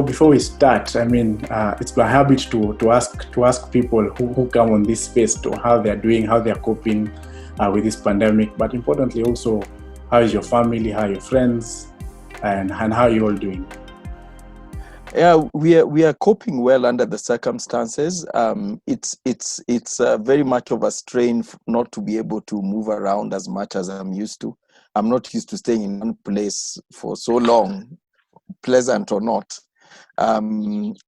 before we start, I mean, it's my habit to ask people who come on this space to how they're doing, how they're coping with this pandemic. But importantly, also, how is your family, how are your friends, and how are you all doing? Yeah, we are coping well under the circumstances. It's very much of a strain not to be able to move around as much as I'm used to. I'm not used to staying in one place for so long, pleasant or not. And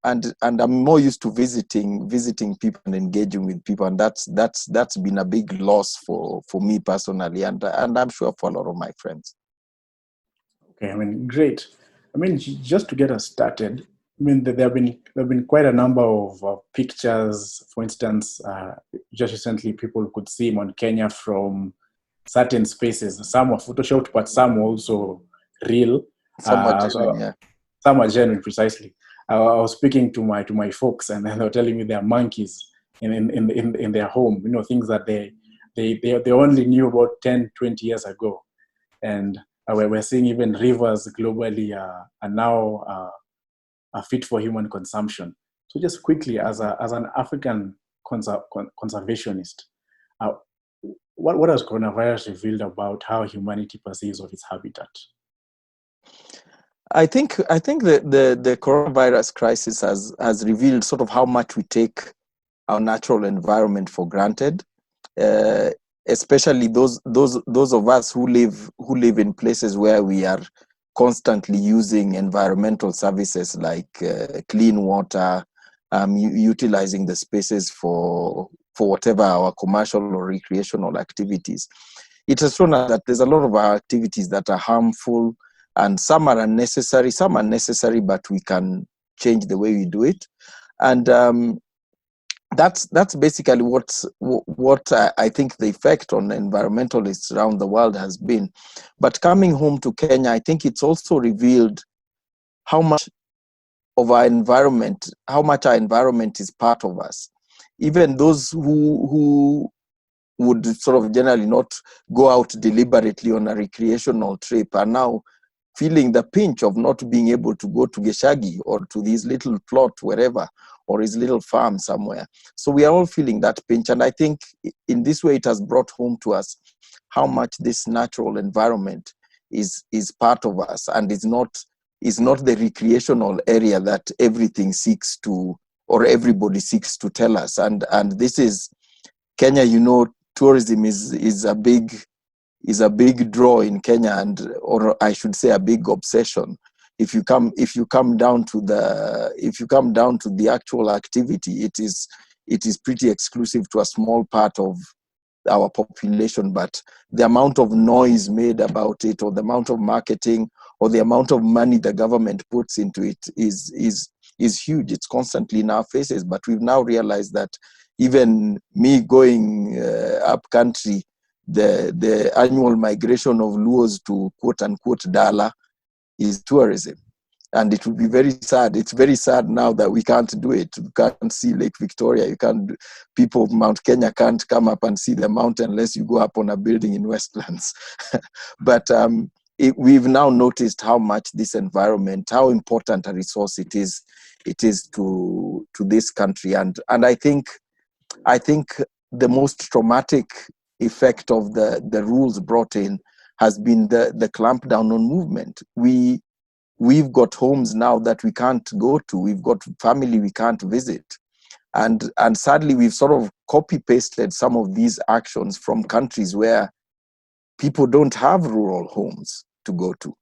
I'm more used to visiting people and engaging with people, and that's been a big loss for me personally, and I'm sure for a lot of my friends. Okay, I mean, great. I mean, just to get us started, I mean, there have been quite a number of pictures. For instance, just recently, people could see Mount Kenya from certain spaces. Some were photoshopped, but some were also real. Somewhat genuine, yeah. Some are genuine, precisely. I was speaking to my folks, and they were telling me there are monkeys in their home. You know, things that they only knew about 10, 20 years ago, and we're seeing even rivers globally are now are fit for human consumption. So, just quickly, as an African conservationist, what has coronavirus revealed about how humanity perceives of its habitat? I think the coronavirus crisis has revealed sort of how much we take our natural environment for granted, especially those of us who live in places where we are constantly using environmental services like clean water, utilizing the spaces for whatever our commercial or recreational activities. It has shown us that there's a lot of our activities that are harmful, and some are unnecessary. Some are necessary, but we can change the way we do it. And that's basically what I think the effect on environmentalists around the world has been. But coming home to Kenya, I think it's also revealed how much of our environment, how much our environment is part of us. Even those who would sort of generally not go out deliberately on a recreational trip are now feeling the pinch of not being able to go to Geshagi or to this little plot wherever, or his little farm somewhere. So we are all feeling that pinch. And I think in this way, it has brought home to us how much this natural environment is part of us, and is not the recreational area that everything seeks to, or everybody seeks to tell us. And this is Kenya, you know, tourism is a big draw in Kenya, or I should say a big obsession. If you come down to the actual activity, it is pretty exclusive to a small part of our population, but the amount of noise made about it, or the amount of marketing, or the amount of money the government puts into it is huge. It's constantly in our faces. But we've now realized that even me going up country, the annual migration of Luos to quote unquote Dala is tourism. And it would be very sad. It's very sad now that we can't do it. We can't see Lake Victoria. People of Mount Kenya can't come up and see the mountain unless you go up on a building in Westlands. But we've now noticed how much this environment, how important a resource it is to this country. And I think the most traumatic effect of the rules brought in has been the clampdown on movement. We've got homes now that we can't go to. We've got family we can't visit. And sadly, we've sort of copy-pasted some of these actions from countries where people don't have rural homes to go to.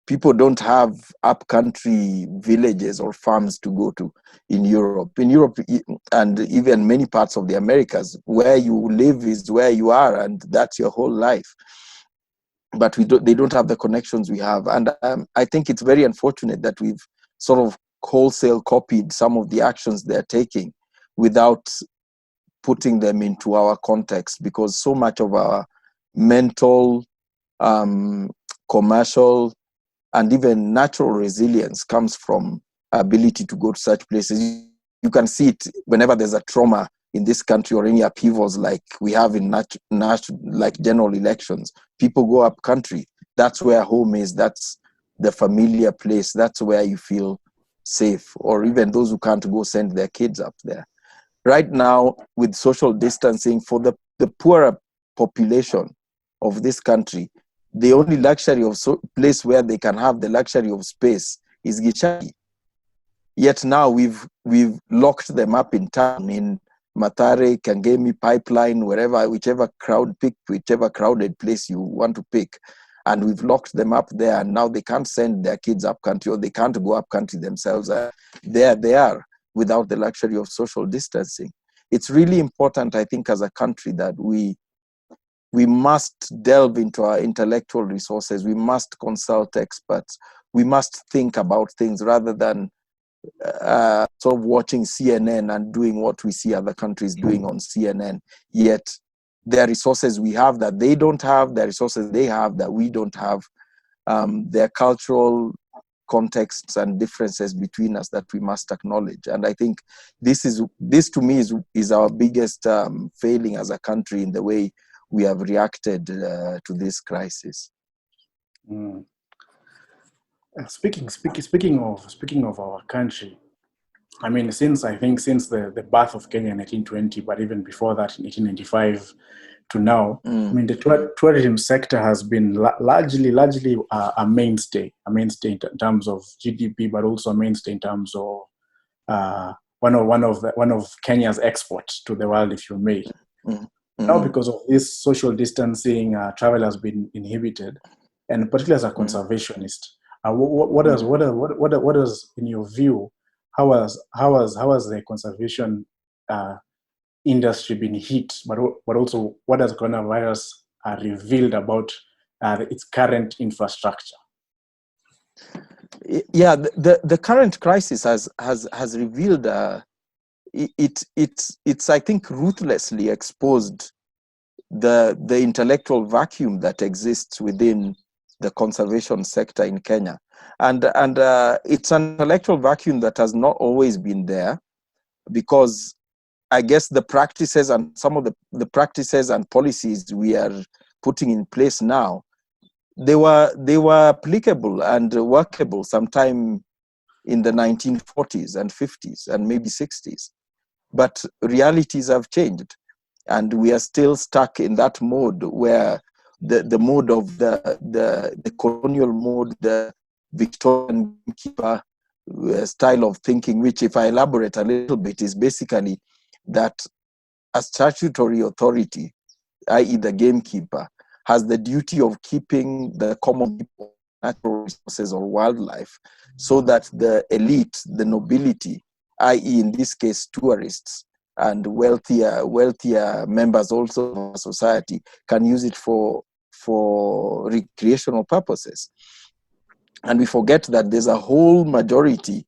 People don't have up-country villages or farms to go to in Europe. In Europe, and even many parts of the Americas, where you live is where you are, and that's your whole life. But they don't have the connections we have. And I think it's very unfortunate that we've sort of wholesale copied some of the actions they're taking without putting them into our context, because so much of our mental, commercial, and even natural resilience comes from ability to go to such places. You can see it whenever there's a trauma in this country, or any upheavals like we have in like general elections. People go up country. That's where home is. That's the familiar place. That's where you feel safe, or even those who can't go send their kids up there. Right now, with social distancing, for the poorer population of this country, the only luxury of place where they can have the luxury of space is Gishagi. Yet now we've locked them up in town, in Mathare, Kangemi, Pipeline, wherever, whichever crowded place you want to pick. And we've locked them up there, and now they can't send their kids up country, or they can't go up country themselves. There they are, without the luxury of social distancing. It's really important, I think, as a country, that we must delve into our intellectual resources. We must consult experts. We must think about things rather than sort of watching CNN and doing what we see other countries doing on CNN. Yet there are resources we have that they don't have, there are resources they have that we don't have. There are cultural contexts and differences between us that we must acknowledge. And I think this to me is our biggest failing as a country in the way we have reacted to this crisis. Mm. Speaking of our country, I mean, since the birth of Kenya in 1920, but even before that in 1895 to now, I mean, the tourism sector has been largely a mainstay in terms of GDP, but also a mainstay in terms of one of Kenya's exports to the world, if you may. Now, because of this social distancing, travel has been inhibited, and particularly as a conservationist, what is in your view? How has the conservation industry been hit? But also, what has coronavirus revealed about its current infrastructure? Yeah, the current crisis has revealed it's I think ruthlessly exposed the intellectual vacuum that exists within the conservation sector in Kenya, and it's an intellectual vacuum that has not always been there, because I guess the practices and some of the practices and policies we are putting in place now, they were applicable and workable sometime in the 1940s and 50s and maybe 60s. But realities have changed, and we are still stuck in that mode where the mode of the colonial mode, the Victorian keeper style of thinking, which, if I elaborate a little bit, is basically that a statutory authority, i.e. the gamekeeper, has the duty of keeping the common people, natural resources or wildlife, so that the elite, the nobility, i.e. in this case tourists and wealthier members also of society, can use it for recreational purposes. And we forget that there's a whole majority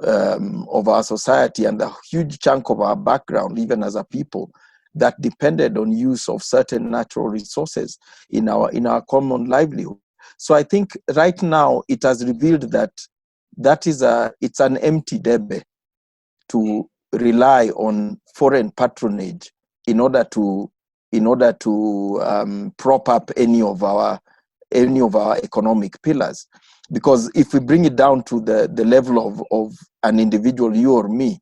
of our society and a huge chunk of our background, even as a people, that depended on use of certain natural resources in our common livelihood. So I think right now it has revealed that it's an empty debe to rely on foreign patronage in order to prop up any of our economic pillars. Because if we bring it down to the level of an individual, you or me,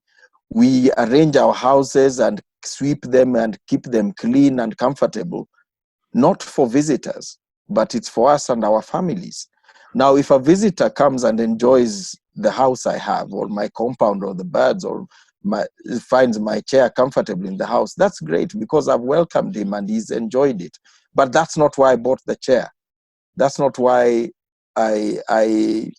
we arrange our houses and sweep them and keep them clean and comfortable, not for visitors, but it's for us and our families. Now, if a visitor comes and enjoys the house I have, or my compound, or the birds, or finds my chair comfortable in the house, that's great, because I've welcomed him and he's enjoyed it. But that's not why I bought the chair. That's not why I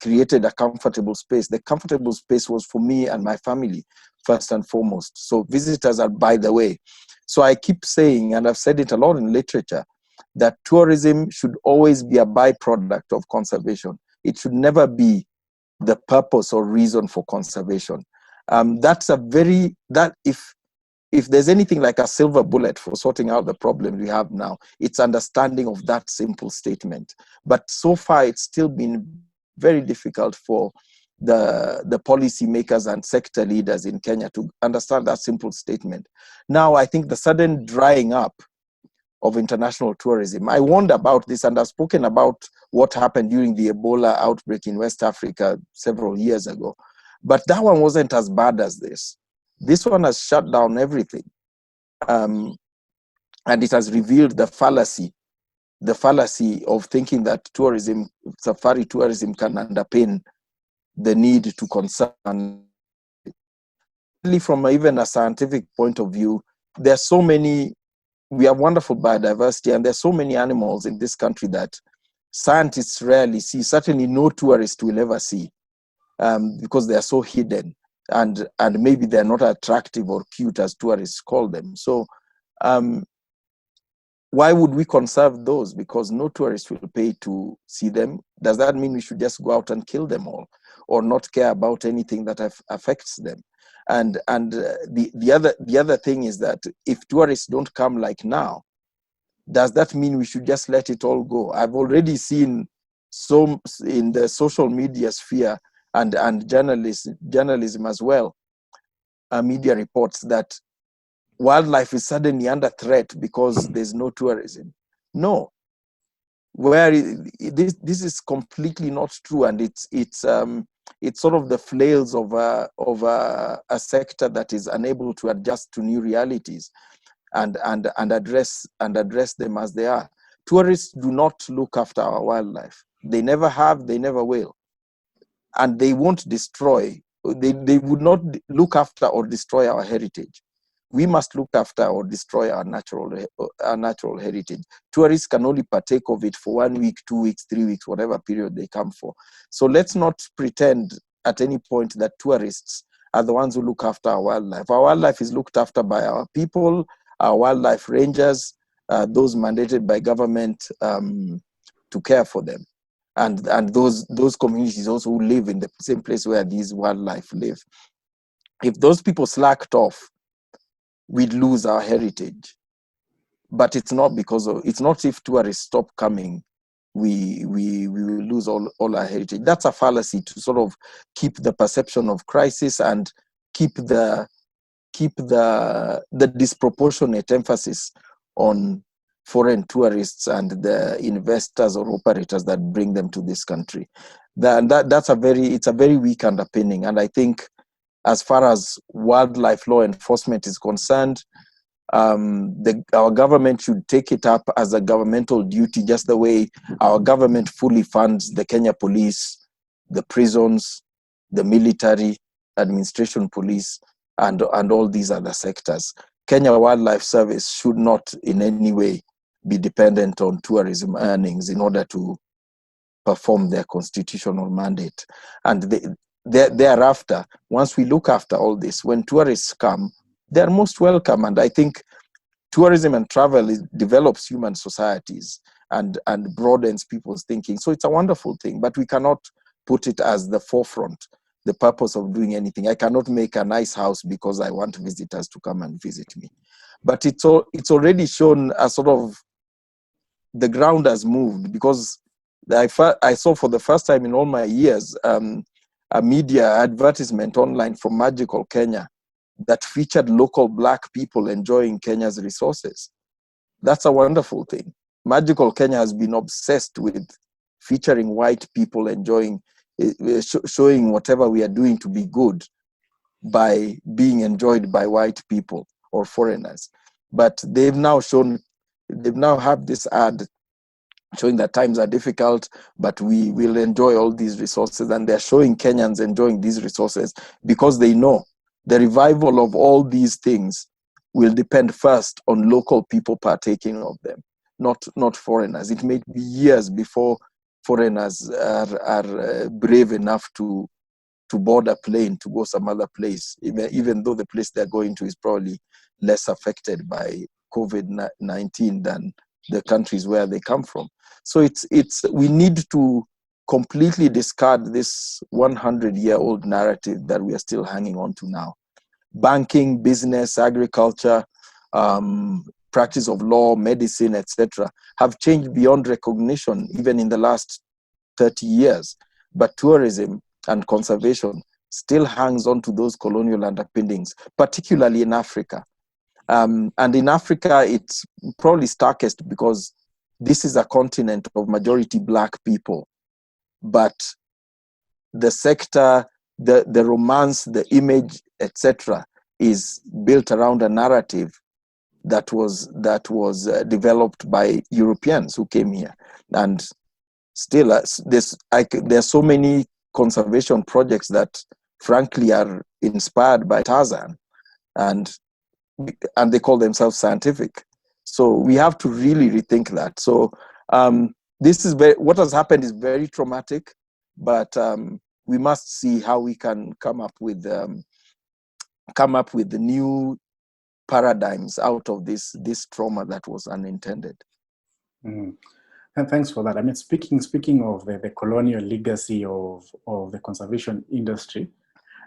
created a comfortable space. The comfortable space was for me and my family, first and foremost. So visitors are by the way. So I keep saying, and I've said it a lot in literature, that tourism should always be a byproduct of conservation. It should never be the purpose or reason for conservation. If there's anything like a silver bullet for sorting out the problem we have now, it's understanding of that simple statement. But so far, it's still been very difficult for the policy makers and sector leaders in Kenya to understand that simple statement. Now, I think the sudden drying up of international tourism. I warned about this, and I've spoken about what happened during the Ebola outbreak in West Africa several years ago. But that one wasn't as bad as this. This one has shut down everything. And it has revealed the fallacy of thinking that tourism, safari tourism, can underpin the need to concern. From even a scientific point of view, there's so many, we have wonderful biodiversity, and there's so many animals in this country that scientists rarely see, certainly no tourist will ever see, because they are so hidden, and maybe they're not attractive or cute as tourists call them. So why would we conserve those? Because no tourist will pay to see them. Does that mean we should just go out and kill them all, or not care about anything that affects them? And the other thing is that if tourists don't come like now, does that mean we should just let it all go? I've already seen some in the social media sphere and journalism as well, media reports that wildlife is suddenly under threat because there's no tourism. No, this is completely not true, and it's sort of the flails of a sector that is unable to adjust to new realities and address them as they are. Tourists do not look after our wildlife. They never have, they never will. And they won't destroy, they would not look after or destroy our heritage. We must look after or destroy our natural heritage. Tourists can only partake of it for 1 week, 2 weeks, 3 weeks, whatever period they come for. So let's not pretend at any point that tourists are the ones who look after our wildlife. Our wildlife is looked after by our people, our wildlife rangers, those mandated by government to care for them. And those communities also who live in the same place where these wildlife live. If those people slacked off, we'd lose our heritage. But it's not if tourists stop coming, we will lose all our heritage. That's a fallacy to sort of keep the perception of crisis and keep the disproportionate emphasis on foreign tourists and the investors or operators that bring them to this country. It's a very weak underpinning. And I think as far as wildlife law enforcement is concerned, our government should take it up as a governmental duty, just the way our government fully funds the Kenya police, the prisons, the military, administration police, and all these other sectors. Kenya Wildlife Service should not in any way be dependent on tourism earnings in order to perform their constitutional mandate. And thereafter, once we look after all this, when tourists come, they're most welcome. And I think tourism and travel develops human societies and broadens people's thinking. So it's a wonderful thing, but we cannot put it as the forefront, the purpose of doing anything. I cannot make a nice house because I want visitors to come and visit me. But it's already shown a sort of, the ground has moved, because I saw for the first time in all my years a media advertisement online from Magical Kenya that featured local Black people enjoying Kenya's resources. That's a wonderful thing. Magical Kenya has been obsessed with featuring white people enjoying, showing whatever we are doing to be good by being enjoyed by white people or foreigners. But they've now have this ad showing that times are difficult, but we will enjoy all these resources. And they're showing Kenyans enjoying these resources because they know the revival of all these things will depend first on local people partaking of them, not foreigners. It may be years before foreigners are brave enough to board a plane to go some other place, even though the place they're going to is probably less affected by COVID-19 than the countries where they come from. So we need to completely discard this 100-year-old narrative that we are still hanging on to now. Banking, business, agriculture, practice of law, medicine, etc., have changed beyond recognition even in the last 30 years. But tourism and conservation still hangs on to those colonial underpinnings, particularly in Africa. And in Africa, it's probably starkest because this is a continent of majority Black people. But the sector, the romance, the image, etc., is built around a narrative that was developed by Europeans who came here. And still, there's so many conservation projects that, frankly, are inspired by Tarzan, and they call themselves scientific. So we have to really rethink that. So this is what has happened is very traumatic, but we must see how we can come up with the new paradigms out of this trauma that was unintended. And thanks for that. I mean, speaking of the colonial legacy of the conservation industry,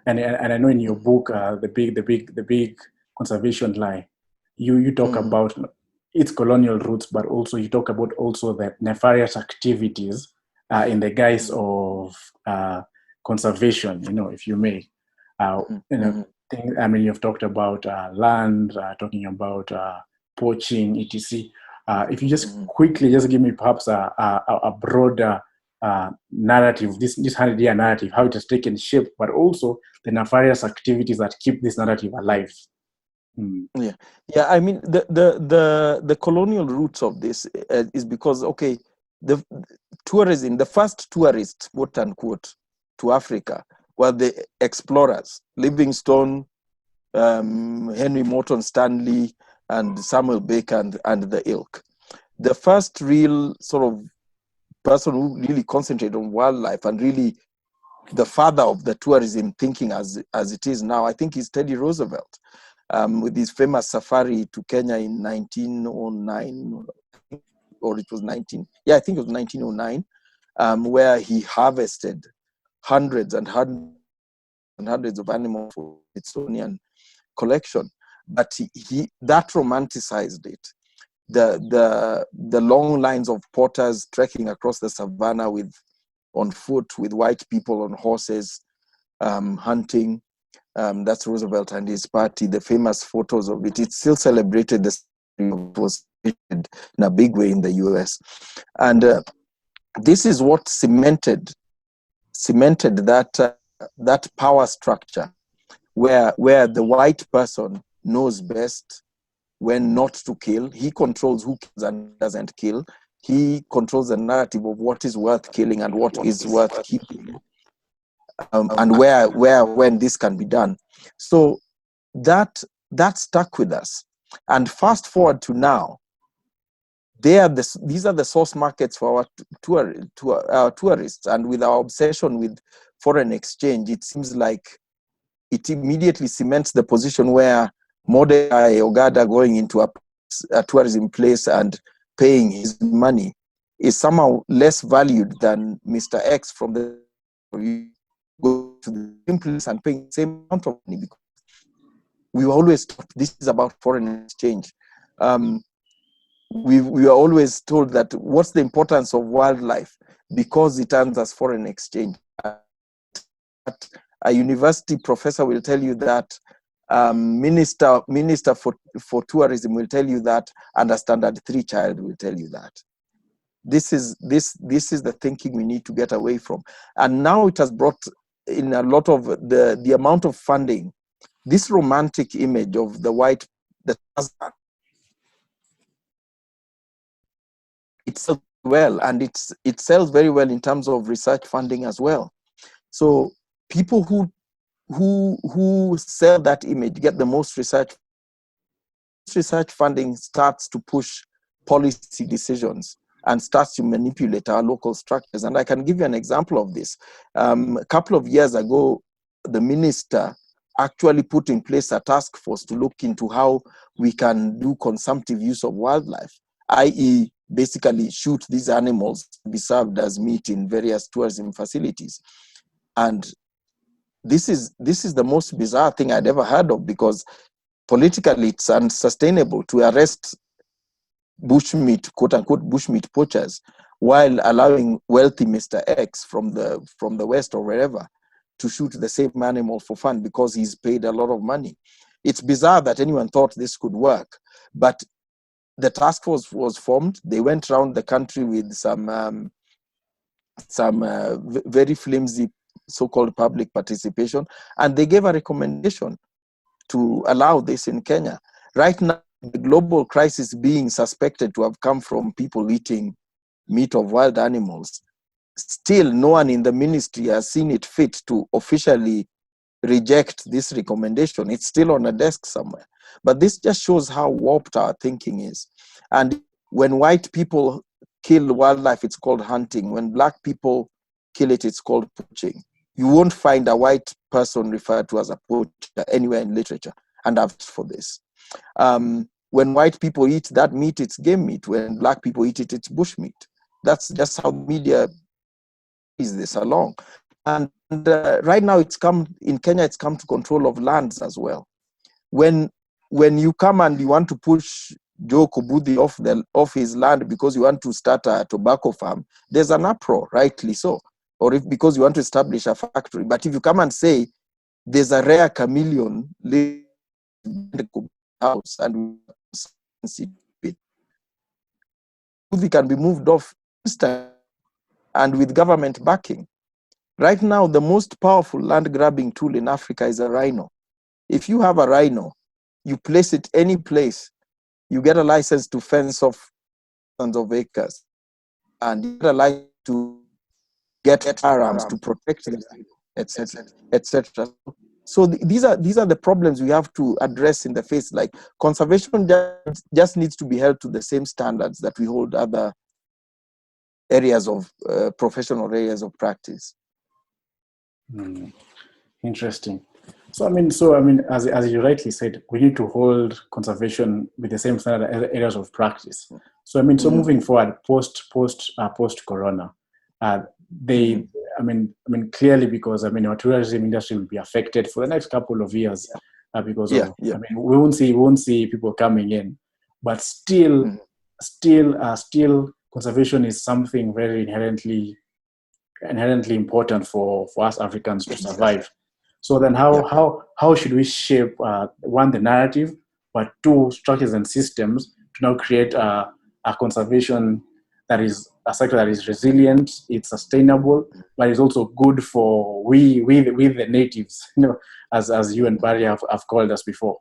and I know in your book, the big conservation lie, you talk about its colonial roots, but also you talk about also the nefarious activities in the guise of conservation. If you may, I mean, you've talked about land, talking about poaching, etc. If you just quickly just give me perhaps a broader narrative, this 100-year narrative, how it has taken shape, but also the nefarious activities that keep this narrative alive. Yeah. I mean, the colonial roots of this is because, okay, the tourism, the first tourists, quote unquote, to Africa were the explorers, Livingstone, Henry Morton Stanley, and Samuel Baker and the ilk. The first real sort of person who really concentrated on wildlife and really the father of the tourism thinking as it is now, I think, is Teddy Roosevelt, with his famous safari to Kenya in 1909, or it was 1909, where he harvested hundreds and hundreds of animals for Smithsonian collection. But he that romanticized it. The long lines of porters trekking across the savannah on foot with white people on horses, hunting. That's Roosevelt and his party. The famous photos of it. It's still celebrated. Was in a big way in the U.S. And this is what cemented that power structure, where the white person knows best when not to kill. He controls who kills and doesn't kill. He controls the narrative of what is worth killing and what is worth keeping, and when this can be done. So that stuck with us. And fast forward to now, these are the source markets for our tourists. And with our obsession with foreign exchange, it seems like it immediately cements the position where Mordecai Ogada going into a tourism place and paying his money is somehow less valued than Mr. X from the go to the same place and paying the same amount of money, because we always thought this is about foreign exchange. We are always told that what's the importance of wildlife? Because it earns us foreign exchange. A university professor will tell you that, minister for tourism will tell you that, and a standard 3 child will tell you that. This is the thinking we need to get away from. And now it has brought in a lot of the amount of funding, this romantic image of the white, it sells well, and it sells very well in terms of research funding as well. So people who sell that image get the most research funding, starts to push policy decisions and starts to manipulate our local structures. And I can give you an example of this. A couple of years ago, the minister actually put in place a task force to look into how we can do consumptive use of wildlife, i.e. basically shoot these animals to be served as meat in various tourism facilities. And this is the most bizarre thing I'd ever heard of, because politically it's unsustainable to arrest bushmeat, quote unquote, bushmeat poachers, while allowing wealthy Mr. X from the West or wherever to shoot the same animal for fun because he's paid a lot of money. It's bizarre that anyone thought this could work, but the task force was formed. They went around the country with some very flimsy so-called public participation, and they gave a recommendation to allow this in Kenya. Right now, the global crisis being suspected to have come from people eating meat of wild animals, still no one in the ministry has seen it fit to officially reject this recommendation. It's still on a desk somewhere. But this just shows how warped our thinking is. And when white people kill wildlife, it's called hunting. When black people kill it, it's called poaching. You won't find a white person referred to as a poacher anywhere in literature, and I've asked for this. When white people eat that meat, it's game meat. When black people eat it, it's bush meat. That's just how the media is this along. And right now, in Kenya, it's come to control of lands as well. When you come and you want to push Joe Kobuthi off his land because you want to start a tobacco farm, there's an uproar, rightly so. Or because you want to establish a factory. But if you come and say there's a rare chameleon living in the house and it can be moved off instantly and with government backing. Right now, the most powerful land grabbing tool in Africa is a rhino. If you have a rhino, you place it any place, you get a license to fence off thousands of acres, and you get a license to get firearms to protect them, etc., etc. So these are the problems we have to address in the face. Like conservation just needs to be held to the same standards that we hold other areas of professional areas of practice. Interesting. So I mean, as you rightly said, we need to hold conservation with the same standard as areas of practice. So I mean, so moving forward, post Corona, I mean, clearly because I mean, our tourism industry will be affected for the next couple of years because of I mean, we won't see people coming in, but still, conservation is something very inherently important for us Africans to survive. So then how should we shape, one, the narrative, but two, structures and systems to now create a conservation that is a sector that is resilient, it's sustainable, but it's also good for we the natives, as you and Barry have called us before.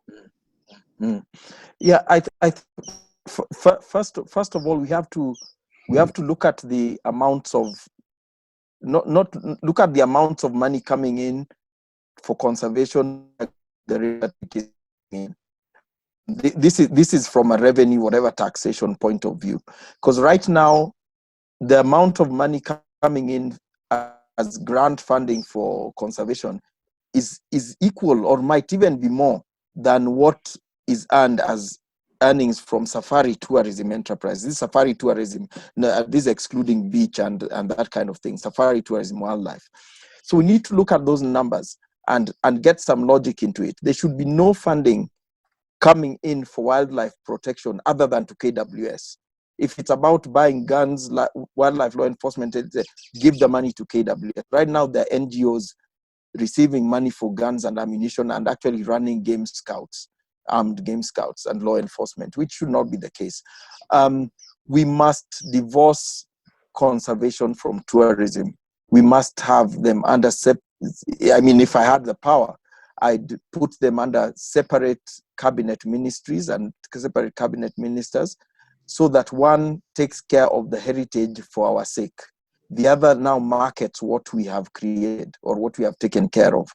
Yeah, first of all, we have to look at the amounts of not look at the amounts of money coming in for conservation. This is from a revenue, whatever taxation point of view, because right now the amount of money coming in as grant funding for conservation is equal or might even be more than what is earned as earnings from safari tourism enterprise. This safari tourism, this is excluding beach and that kind of thing, safari tourism, wildlife. So we need to look at those numbers and get some logic into it. There should be no funding coming in for wildlife protection other than to KWS. If it's about buying guns, wildlife law enforcement, give the money to KWS. Right now, there are NGOs receiving money for guns and ammunition and actually running armed game scouts and law enforcement, which should not be the case. We must divorce conservation from tourism. We must have them under I mean, if I had the power, I'd put them under separate cabinet ministries and separate cabinet ministers, so that one takes care of the heritage for our sake. The other now markets what we have created or what we have taken care of.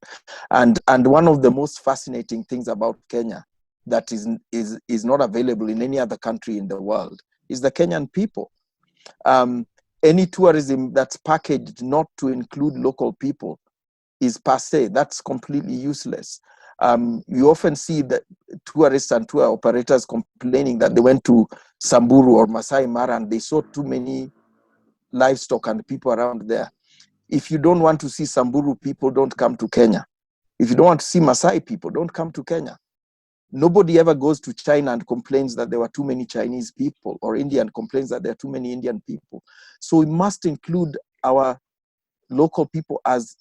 And one of the most fascinating things about Kenya that is not available in any other country in the world is the Kenyan people. Any tourism that's packaged not to include local people is passe. That's completely useless. You often see that tourists and tour operators complaining that they went to Samburu or Masai Mara and they saw too many livestock and people around there. If you don't want to see Samburu people, don't come to Kenya. If you don't want to see Masai people, don't come to Kenya. Nobody ever goes to China and complains that there were too many Chinese people, or India and complains that there are too many Indian people. So we must include our local people as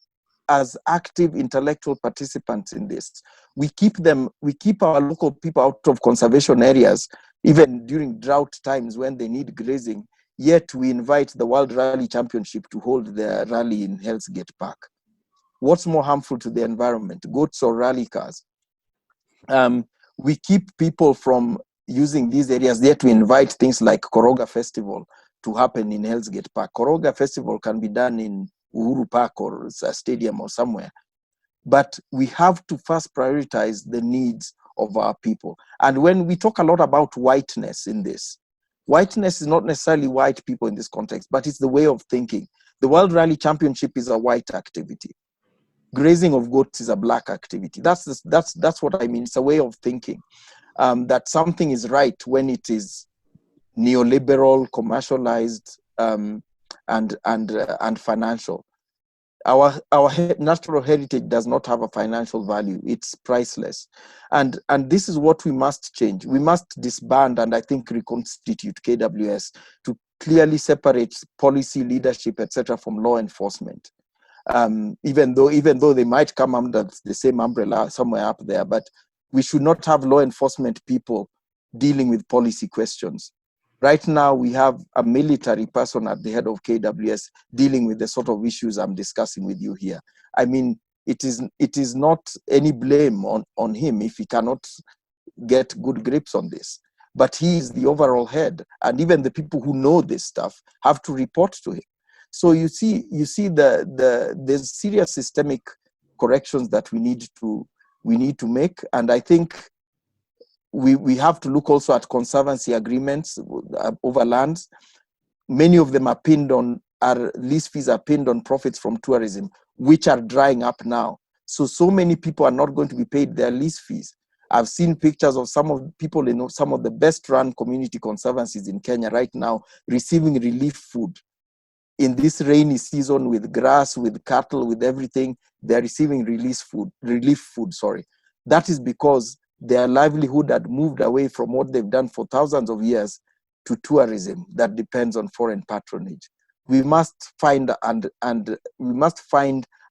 as active intellectual participants in this. We keep our local people out of conservation areas, even during drought times when they need grazing, yet we invite the World Rally Championship to hold their rally in Hell's Gate Park. What's more harmful to the environment, goats or rally cars? We keep people from using these areas, yet we invite things like Koroga Festival to happen in Hell's Gate Park. Koroga Festival can be done in Uhuru Park or a stadium or somewhere. But we have to first prioritize the needs of our people. And when we talk a lot about whiteness in this, whiteness is not necessarily white people in this context, but it's the way of thinking. The World Rally Championship is a white activity. Grazing of goats is a black activity. That's what I mean. It's a way of thinking, that something is right when it is neoliberal, commercialized, and financial. Our natural heritage does not have a financial value. It's priceless. And this is what we must change. We must disband and I think reconstitute KWS to clearly separate policy, leadership, etc. from law enforcement. Even though they might come under the same umbrella somewhere up there, but we should not have law enforcement people dealing with policy questions. Right now, we have a military person at the head of KWS dealing with the sort of issues I'm discussing with you here. I mean, it is not any blame on him if he cannot get good grips on this. But he is the overall head, and even the people who know this stuff have to report to him. So you see the serious systemic corrections that we need to make, and I think we have to look also at conservancy agreements over lands. Many of them are pinned on, our lease fees are pinned on profits from tourism, which are drying up now. So many people are not going to be paid their lease fees. I've seen pictures of some of people in some of the best run community conservancies in Kenya right now receiving relief food. In this rainy season with grass, with cattle, with everything, they're receiving relief food. That is because their livelihood had moved away from what they've done for thousands of years to tourism that depends on foreign patronage. We must find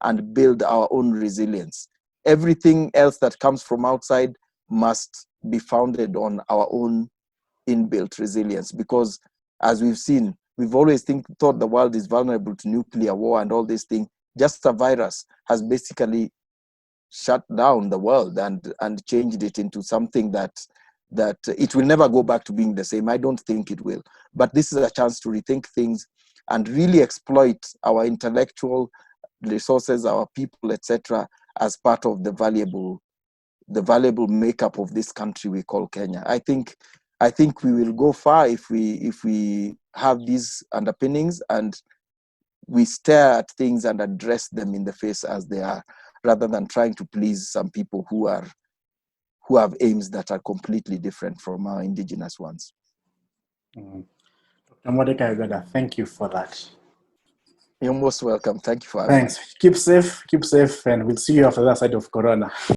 and build our own resilience. Everything else that comes from outside must be founded on our own inbuilt resilience, because as we've seen, we've always thought the world is vulnerable to nuclear war and all these things. Just a virus has basically shut down the world and changed it into something that it will never go back to being the same. I don't think it will. But this is a chance to rethink things and really exploit our intellectual resources, our people, etc., as part of the valuable makeup of this country we call Kenya. I think we will go far if we have these underpinnings and we stare at things and address them in the face as they are, rather than trying to please some people who have aims that are completely different from our indigenous ones. Dr. Mordecai Ogada, thank you for that. You're most welcome. Thank you for having me. Thanks. Keep safe, and we'll see you after that side of Corona.